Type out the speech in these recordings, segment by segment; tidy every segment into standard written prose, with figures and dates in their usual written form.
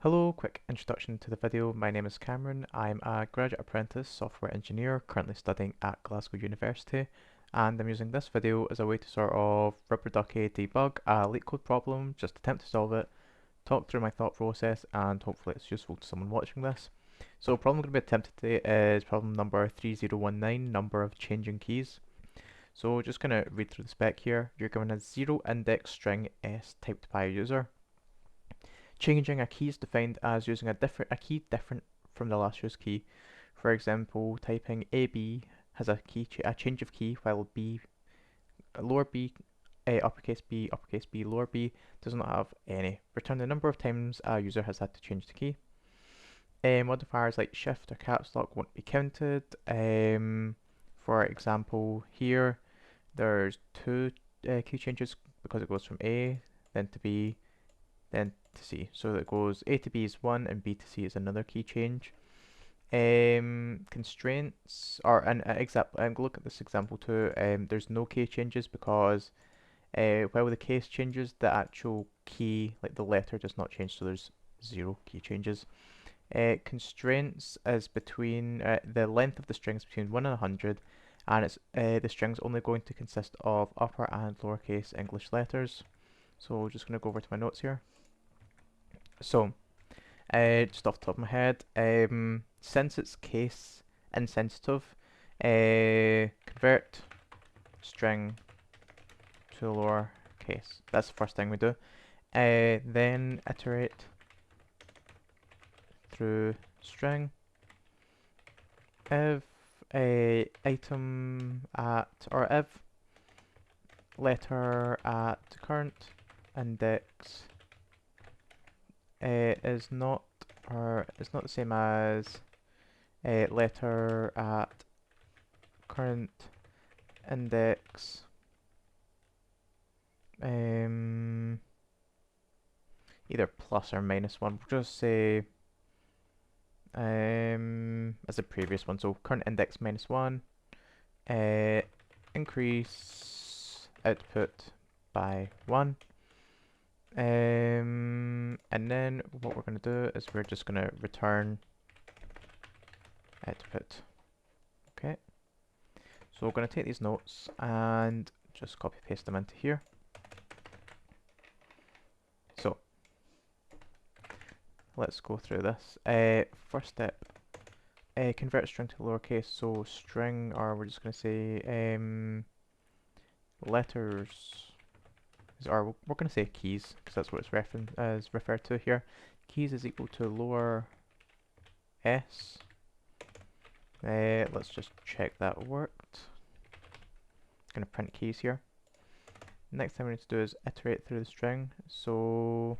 Hello, quick introduction to the video. My name is Cameron. I'm a graduate apprentice software engineer currently studying at Glasgow University, and I'm using this video as a way to sort of rubber ducky debug a LeetCode problem, just attempt to solve it, talk through my thought process, and hopefully it's useful to someone watching this. So problem going to be attempted today is problem number 3019, number of changing keys. So just going to read through the spec here. You're given a zero index string s typed by a user. Changing a key is defined as using a key different from the last used key. For example, typing AB has a change of key, while B lower b uppercase B lower b does not have any. Return the number of times a user has had to change the key. Modifiers like shift or caps lock won't be counted. For example, here there's two key changes because it goes from A then to B then to C. So it goes A to B is one and B to C is another key change. Constraints are an example. Look at this example too. There's no key changes because while the case changes, the actual key, like the letter, does not change. So there's zero key changes. Constraints is between the length of the string is between 1 and 100, and it's the string's only going to consist of upper and lowercase English letters. So just going to go over to my notes here. So, just off the top of my head, since it's case insensitive, convert string to lower case. That's the first thing we do. Then iterate through string. If a item at or if letter at current index is not the same as letter at current index either plus or minus one. We'll just say as the previous one, so current index minus one, increase output by one. And then what we're going to do is we're just going to return output. Okay, so we're going to take these notes and just copy paste them into here. So let's go through this. First step, convert string to lowercase. So string, or we're just going to say letters. Or we're going to say keys because that's what it's referred to here. Keys is equal to lower s. Let's just check that worked. Going to print keys here. Next thing we need to do is iterate through the string. So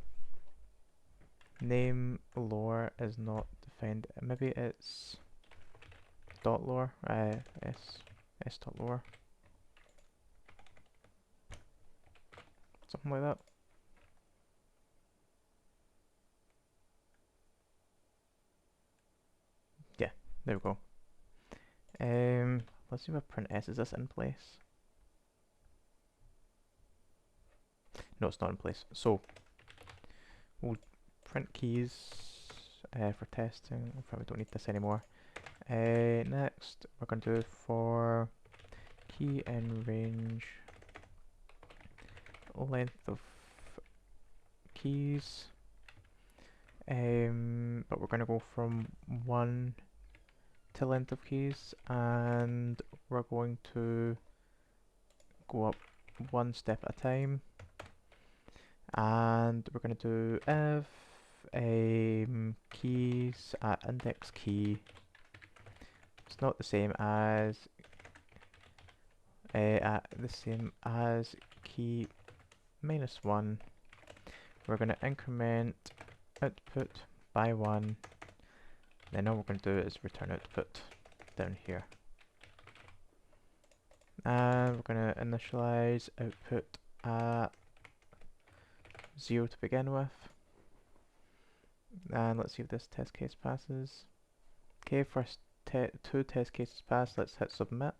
name lower is not defined. Maybe it's dot lower. S dot lower. Something like that. Yeah, there we go. Let's see if I print s. Is this in place? No, it's not in place. So we'll print keys for testing. We probably don't need this anymore. Next, we're going to do for key in range length of keys. But we're going to go from 1 to length of keys, and we're going to go up one step at a time. And we're going to do if keys at index key is not the same as key minus 1, we're going to increment output by 1. Then all we're going to do is return output down here. And we're going to initialize output at 0 to begin with. And let's see if this test case passes. Okay, first two test cases passed. Let's hit submit.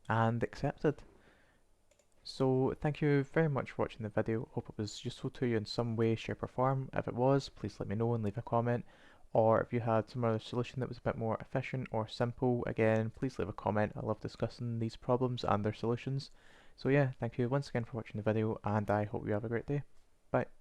And accepted. So thank you very much for watching the video. Hope it was useful to you in some way, shape or form. If it was, please let me know and leave a comment. Or if you had some other solution that was a bit more efficient or simple, again, please leave a comment. I love discussing these problems and their solutions. So yeah, thank you once again for watching the video, and I hope you have a great day. Bye.